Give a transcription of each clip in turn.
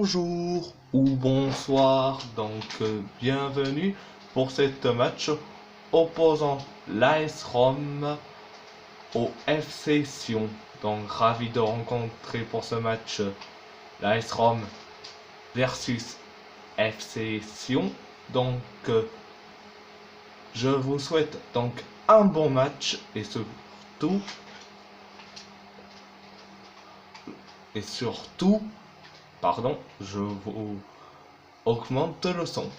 Bonjour ou bonsoir, bienvenue pour cette match opposant l'AS Rome au FC Sion. Donc ravi de rencontrer pour ce match l'AS Rome versus FC Sion. Je vous souhaite donc un bon match et surtout, je vous augmente le son.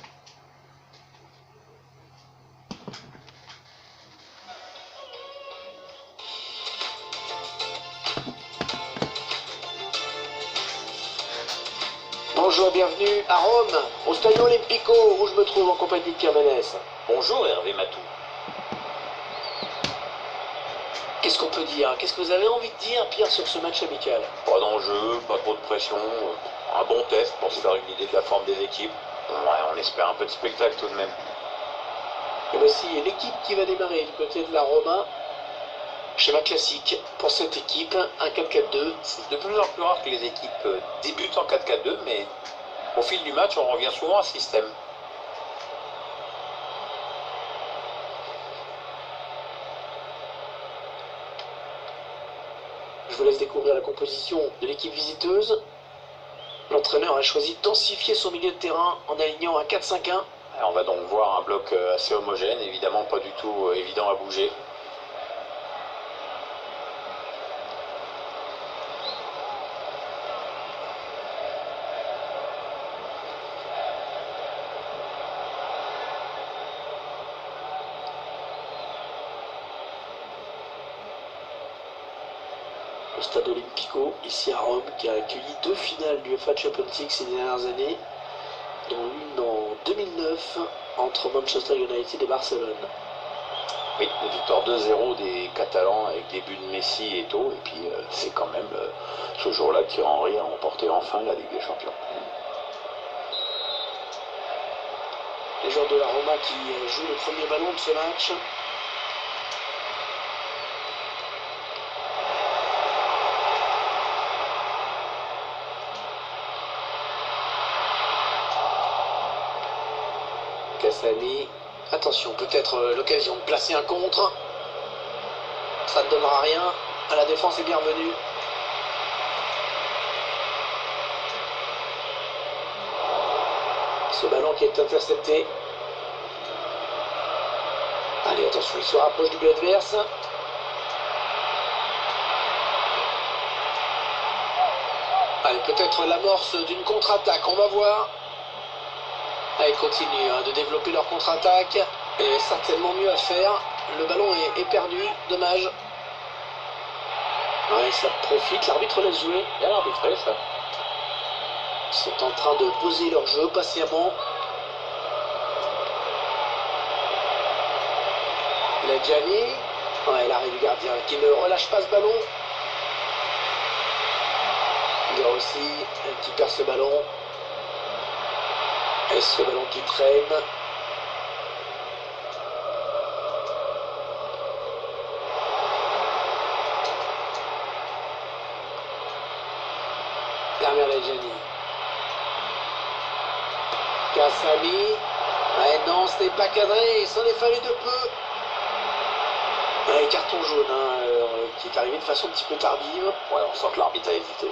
Bonjour, bienvenue à Rome, au Stadio Olimpico, où je me trouve en compagnie de Pierre Ménès. Bonjour Hervé Matou. Qu'est-ce qu'on peut dire? Qu'est-ce que vous avez envie de dire, Pierre, sur ce match amical? Pas d'enjeu, pas trop de pression, un bon test pour se faire une idée de la forme des équipes. Ouais, on espère un peu de spectacle tout de même. Et voici l'équipe qui va démarrer du côté de la Roma. Schéma classique pour cette équipe, un 4-4-2. C'est de plus en plus rare que les équipes débutent en 4-4-2, mais au fil du match, on revient souvent à ce système. Je vous laisse découvrir la composition de l'équipe visiteuse. L'entraîneur a choisi de densifier son milieu de terrain en alignant un 4-5-1. On va donc voir un bloc assez homogène, évidemment pas du tout évident à bouger. Le Stade Olimpico, ici à Rome, qui a accueilli 2 finales du UEFA Champions League ces dernières années, dont l'une en 2009 entre Manchester United et Barcelone. Oui, une victoire 2-0 des Catalans avec des buts de Messi et Eto'o, et puis c'est quand même ce jour-là que Henry a remporté enfin la Ligue des Champions. Les joueurs de la Roma qui jouent le premier ballon de ce match. Cassani, attention, peut-être l'occasion de placer un contre. Ça ne donnera rien. À la défense est bienvenue. Ce ballon qui est intercepté. Allez, attention, il se rapproche du but adverse. Allez, peut-être l'amorce d'une contre-attaque, on va voir. Ils continuent de développer leur contre-attaque. Et certainement mieux à faire. Le ballon est perdu, dommage. Ouais, ça profite, l'arbitre laisse jouer. Bien arbitré ça. Ils sont en train de poser leur jeu patiemment. Gianni. Ouais, l'arrêt du gardien qui ne relâche pas ce ballon. Il y a aussi qui perd ce ballon. Et ce ballon qui traîne. Derrière Gianni. Cassani. Ouais, non, ce n'est pas cadré. Il s'en est fallu de peu. Un carton jaune qui est arrivé de façon un petit peu tardive. Ouais, on sent que l'arbitre a hésité.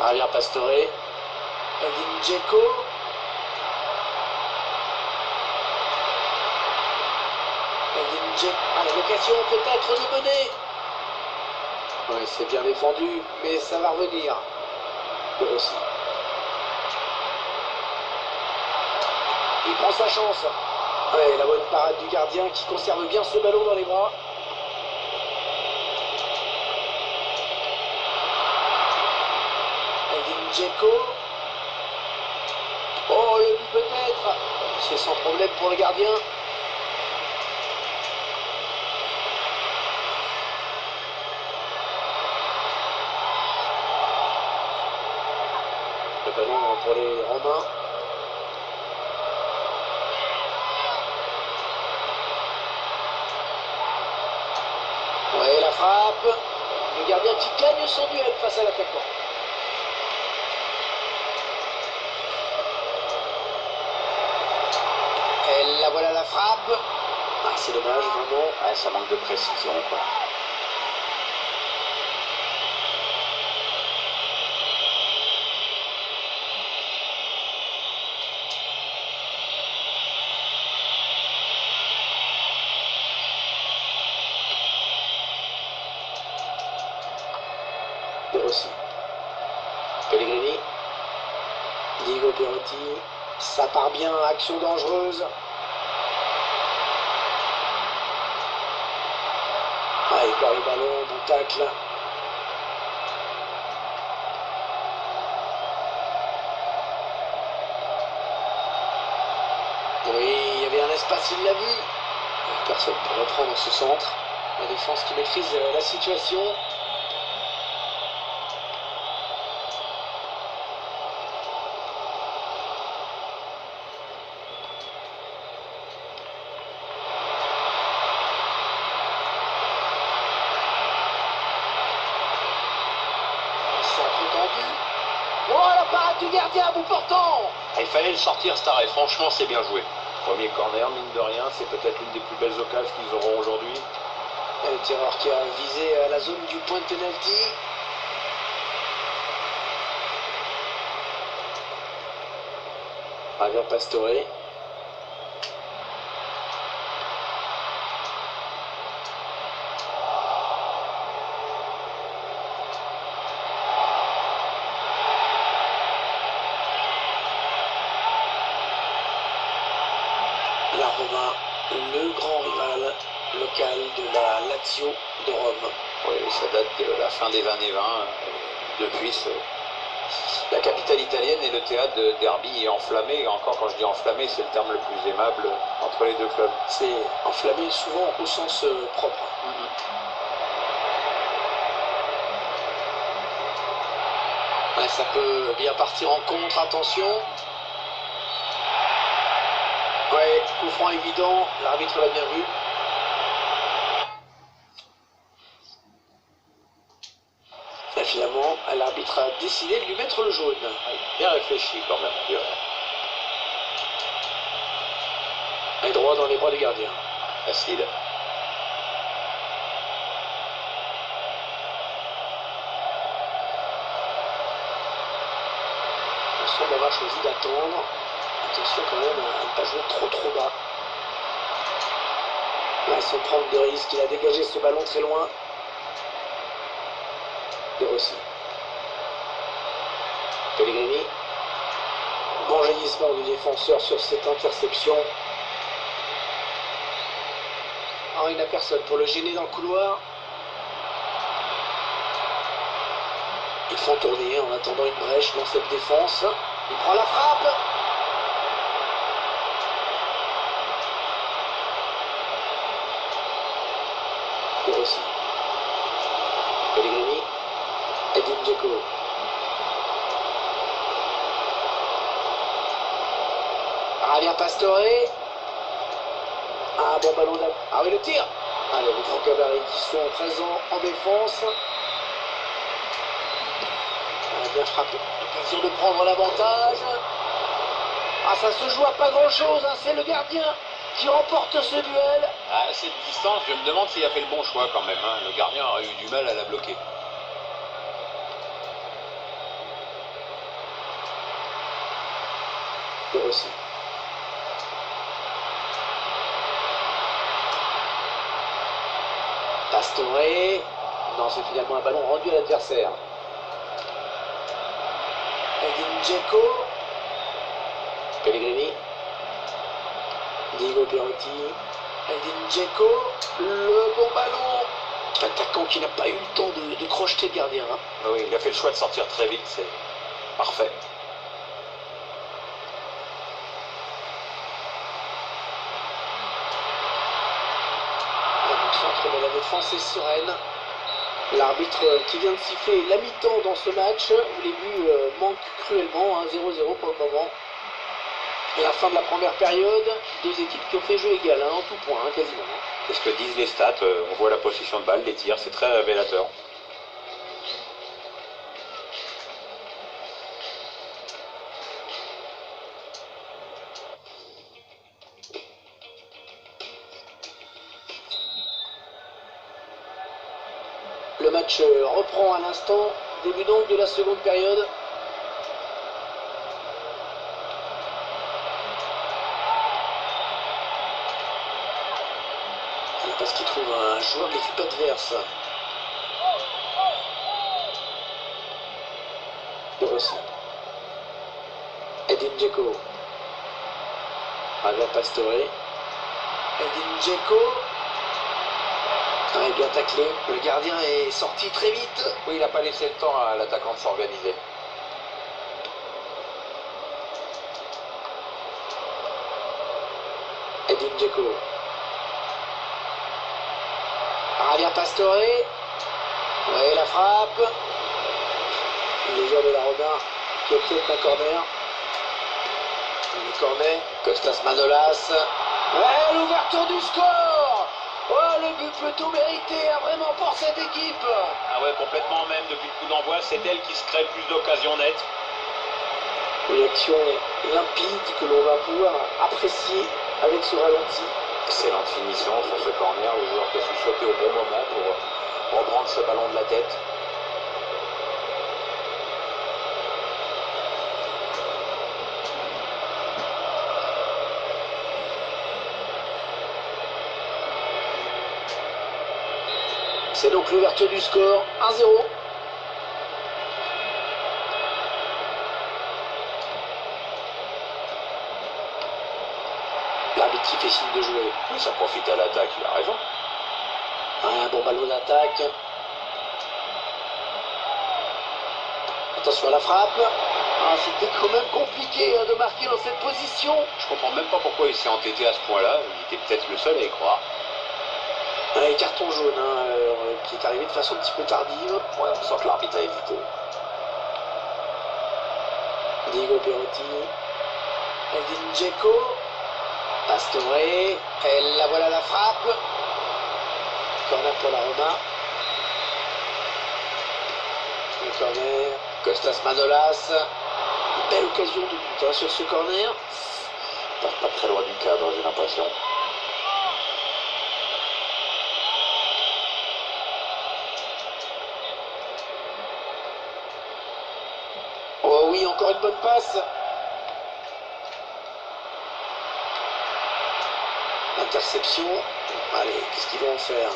Javier Pastore. Edin Dzeko. Ah, l'occasion peut-être de mener. Oui, c'est bien défendu, mais ça va revenir. De Rossi. Il prend sa chance. Ouais, la bonne parade du gardien qui conserve bien ce ballon dans les bras. Edin Dzeko. Oh, le but peut-être. C'est sans problème pour le gardien. Le ballon pour les Romains. frappe. Le gardien qui gagne son duel face à l'attaquant. Et la voilà la frappe. Ah, c'est dommage, vraiment. Ouais, ça manque de précision, quoi. De Rossi. Pellegrini. Diego Perotti. Ça part bien, action dangereuse. Ah, il perd le ballon, bon tacle. Oui, il y avait un espace, il l'a vu. Personne pour reprendre ce centre. La défense qui maîtrise la situation. Oh, la parade du gardien à bout portant! Il fallait le sortir, cet arrêt. Franchement, c'est bien joué. Premier corner, mine de rien, c'est peut-être l'une des plus belles occasions qu'ils auront aujourd'hui. Le tireur qui a visé la zone du point de pénalty. Javier Pastore. La Roma, le grand rival local de la Lazio de Rome. Oui, ça date de la fin des années 20. Depuis, la capitale italienne est le théâtre de derby enflammé. Et encore, quand je dis enflammé, c'est le terme le plus aimable entre les deux clubs. C'est enflammé souvent au sens propre. Ouais, ça peut bien partir en contre, attention. Ouais, coup franc évident, l'arbitre l'a bien vu. Et finalement, l'arbitre a décidé de lui mettre le jaune. Bien réfléchi quand même, je dirais. Et droit dans les bras du gardien. Facile. On semble avoir choisi d'attendre. Attention quand même à ne pas jouer trop bas. Là, sans prendre de risque, il a dégagé ce ballon très loin. De Rossi. Pellegrini. Bon jaillissement du défenseur sur cette interception. Oh, il n'a personne pour le gêner dans le couloir. Ils font tourner en attendant une brèche dans cette défense. Il prend la frappe. De Rossi. Pellegrini. Edin Dzeko. Javier Pastore. Ah, bon ballon là. Ah oui, le tir. Allez, les grands gabarits qui sont présents en défense. Bien frappé. L'occasion de prendre l'avantage. Ah, ça se joue à pas grand chose, hein. C'est le gardien qui remporte ce duel. À cette distance, je me demande s'il a fait le bon choix quand même. Le gardien aurait eu du mal à la bloquer. De Rossi. Pastore. Non, c'est finalement un ballon rendu à l'adversaire. Edin Dzeko. Pellegrini. Diego Perotti. Edin Dzeko. Le bon ballon. Attaquant qui n'a pas eu le temps de crocheter le gardien. Hein. Oui, il a fait le choix de sortir très vite, c'est parfait. Le centre de la défense est sereine. L'arbitre qui vient de siffler la mi-temps dans ce match, où les buts manquent cruellement, 0-0 pour le moment. La fin de la première période, deux équipes qui ont fait jeu égal, en tout point, quasiment. C'est ce que disent les stats, on voit la possession de balle, les tirs, c'est très révélateur. Le match reprend à l'instant, début donc de la seconde période. Parce qu'il trouve un joueur de l'équipe adverse. De Rossi. Edin Dzeko. Javier Pastore. Edin Dzeko. Il est bien taclé. Le gardien est sorti très vite. Oui, il n'a pas laissé le temps à l'attaquant de s'organiser. Edin Dzeko. Javier Pastore. Ouais, la frappe. Le joueur de la Robin qui obtient un corner. Le corner. Costas Manolas. Ouais, l'ouverture du score. Oh, le but plutôt mérité, vraiment pour cette équipe. Ah ouais, complètement même, depuis le coup d'envoi, c'est elle qui se crée le plus d'occasions nettes. Une action limpide que l'on va pouvoir apprécier avec ce ralenti. Excellente finition sur ce corner, le joueur qui a su sauter au bon moment pour reprendre ce ballon de la tête. C'est donc l'ouverture du score, 1-0. L'arbitre qui fait signe de jouer. Oui, ça profite à l'attaque, il a raison. Un bon ballon d'attaque. Attention à la frappe. Ah, c'était quand même compliqué de marquer dans cette position. Je comprends même pas pourquoi il s'est entêté à ce point-là. Il était peut-être le seul à y croire. Un carton jaune qui est arrivé de façon un petit peu tardive. Ouais, on sent que l'arbitre a évité. Diego Perotti. Edin Dzeko. Pastore. Et la voilà la frappe. Corner pour la Roma. Le corner. Costas Manolas. Une belle occasion de but sur ce corner. Passe pas très loin du cadre, j'ai l'impression. Oh oui, encore une bonne passe. Interception. Allez, qu'est-ce qu'ils vont en faire?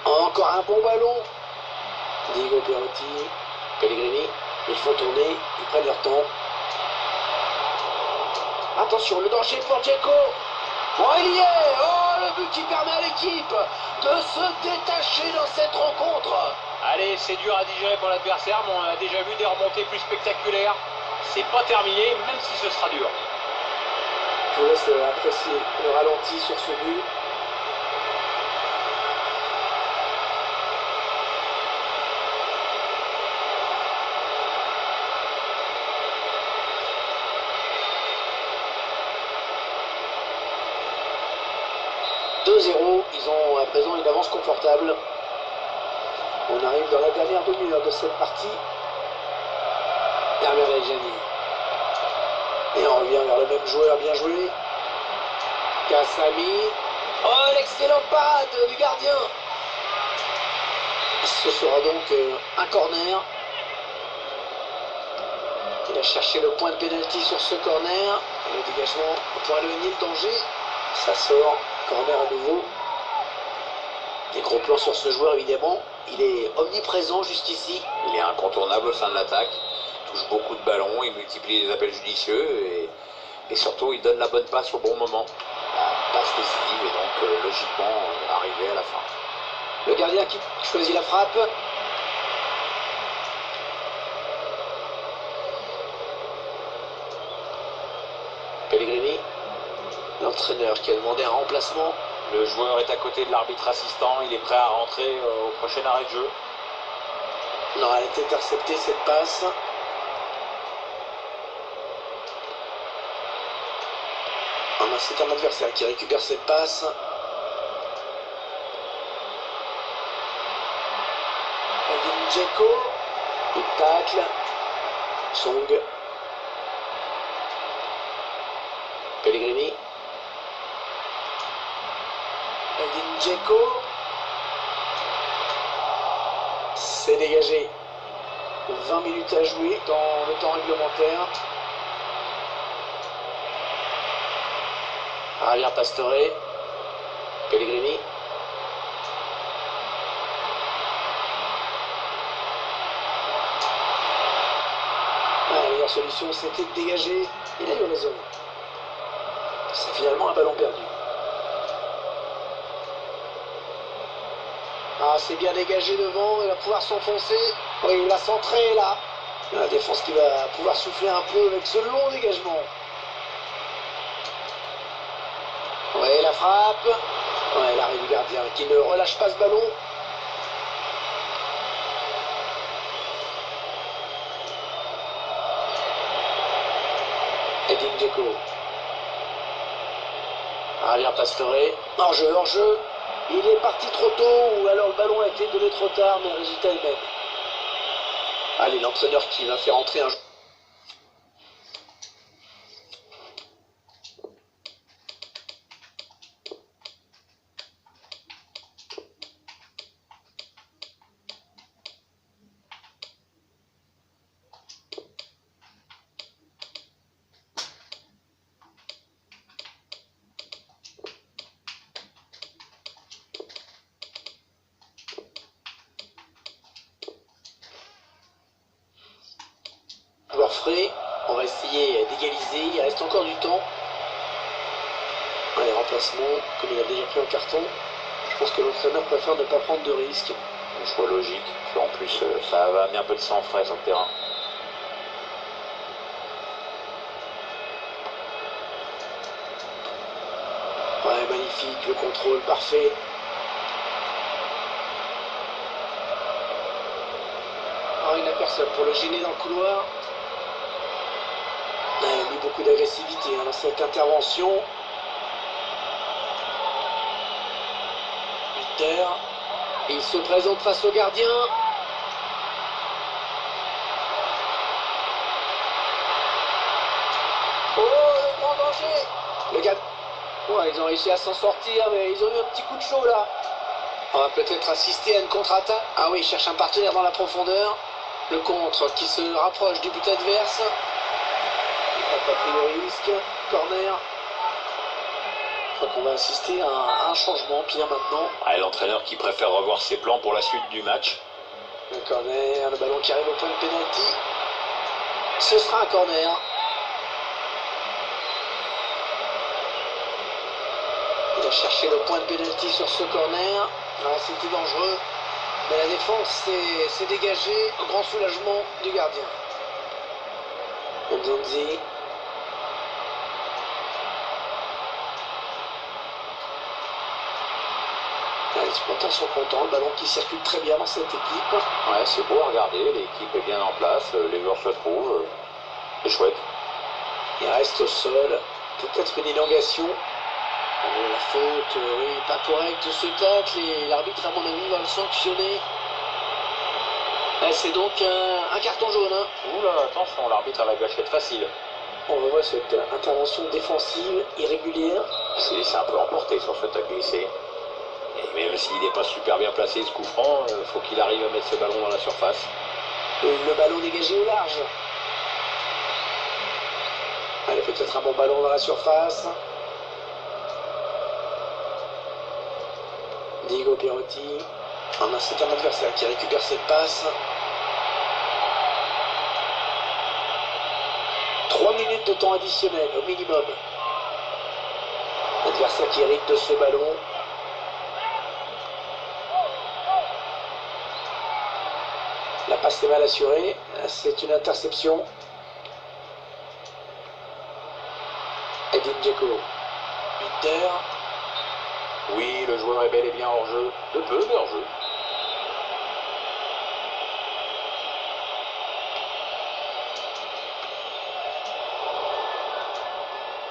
Encore un bon ballon. Diego Perotti. Pellegrini. Ils font tourner. Ils prennent leur temps. Attention, le danger pour Dzeko. Oh, il y est. Oh, le but qui permet à l'équipe de se détacher dans cette rencontre. Allez, c'est dur à digérer pour l'adversaire, mais on a déjà vu des remontées plus spectaculaires. C'est pas terminé, même si ce sera dur. Je vous laisse apprécier le ralenti sur ce but. Ils ont à présent une avance confortable. On arrive dans la dernière demi-heure de cette partie. Hervé Lejani. Et on revient vers le même joueur, bien joué. Kassami. Oh, l'excellente parade du gardien. Ce sera donc un corner. Il a cherché le point de pénalty sur ce corner. Le dégagement pour éloigner le danger. Ça sort. Corner à nouveau. Des gros plans sur ce joueur, évidemment. Il est omniprésent juste ici. Il est incontournable au sein de l'attaque. Il touche beaucoup de ballons, il multiplie les appels judicieux et surtout il donne la bonne passe au bon moment. La passe décisive et donc logiquement arrivé à la fin. Le gardien qui choisit la frappe. Pellegrini. L'entraîneur qui a demandé un remplacement. Le joueur est à côté de l'arbitre assistant, il est prêt à rentrer au prochain arrêt de jeu. Non, elle est interceptée cette passe. C'est un adversaire qui récupère cette passe. Edin Dzeko, il tacle. Song. Pellegrini. Edin Dzeko. C'est dégagé. 20 minutes à jouer dans le temps réglementaire. Javier Pastore. Pellegrini. La meilleure solution, c'était de dégager. Il a eu raison. C'est finalement un ballon perdu. C'est bien dégagé devant, il va pouvoir s'enfoncer. Oui, il va centrer là. La défense qui va pouvoir souffler un peu avec ce long dégagement. Ouais, la frappe. Ouais, l'arrêt du gardien qui ne relâche pas ce ballon. Edin Dzeko. Javier Pastore. Hors-jeu, hors-jeu. Il est parti trop tôt ou alors le ballon a été donné trop tard, mais le résultat est le même. Allez, l'entraîneur qui va faire entrer un joueur. Frais, on va essayer d'égaliser, il reste encore du temps. Allez, remplacement, comme il a déjà pris un carton, je pense que l'entraîneur préfère ne pas prendre de risques. Un choix logique, puis en plus ça va amener un peu de sang frais sur le terrain. Ouais, magnifique, le contrôle parfait. Il n'a personne pour le gêner dans le couloir. Il a mis beaucoup d'agressivité dans cette intervention. Hutter. Il se présente face au gardien. Oh, le grand danger. Le gars. Ouais, ils ont réussi à s'en sortir, mais ils ont eu un petit coup de chaud là. On va peut-être assister à une contre-attaque. Ah oui, il cherche un partenaire dans la profondeur. Le contre qui se rapproche du but adverse. Il n'a pas pris le risque. Corner. Je crois qu'on va assister à un changement, Pierre, maintenant. L'entraîneur qui préfère revoir ses plans pour la suite du match. Un corner, le ballon qui arrive au point de pénalty. Ce sera un corner. Il a cherché le point de pénalty sur ce corner. C'était dangereux. Mais la défense s'est dégagée au grand soulagement du gardien. Nzonzi. Les supporters sont contents, le ballon qui circule très bien dans cette équipe. Ouais, c'est beau à regarder, l'équipe est bien en place, les joueurs se trouvent. C'est chouette. Il reste au sol, peut-être une élongation. La faute, oui, pas correcte ce tacle et l'arbitre à mon avis va le sanctionner. C'est donc un carton jaune. Oula, attention, l'arbitre a la gâchette facile. On voit cette intervention défensive irrégulière. C'est un peu emporté sur ce tacle glissé. Et même s'il n'est pas super bien placé ce coup franc, faut qu'il arrive à mettre ce ballon dans la surface. Le ballon dégagé au large. Allez, peut-être un bon ballon dans la surface. Diego Perotti. C'est un adversaire qui récupère cette passe. 3 minutes de temps additionnel au minimum. L'adversaire qui hérite de ce ballon. La passe est mal assurée. C'est une interception. Edin Dzeko. Hutter. Oui, le joueur est bel et bien hors jeu. De peu, mais hors jeu.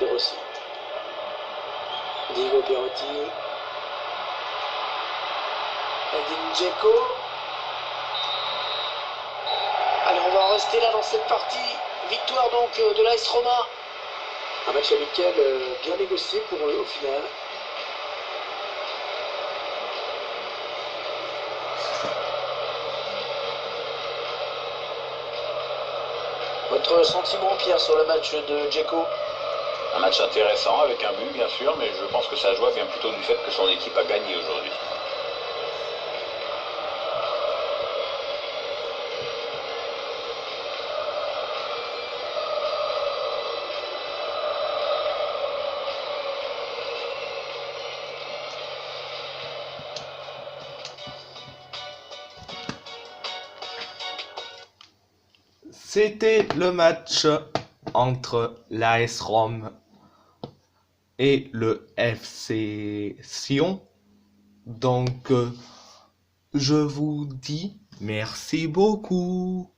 De Rossi. Diego Perotti. Edin Dzeko. Allez, on va en rester là dans cette partie. Victoire donc de l'AS Roma. Un match amical bien négocié pour eux au final. Votre sentiment, Pierre, sur le match de Dzeko? Un match intéressant avec un but bien sûr, mais je pense que sa joie vient plutôt du fait que son équipe a gagné aujourd'hui. C'était le match entre l'AS Rome et le FC Sion. Donc, je vous dis merci beaucoup.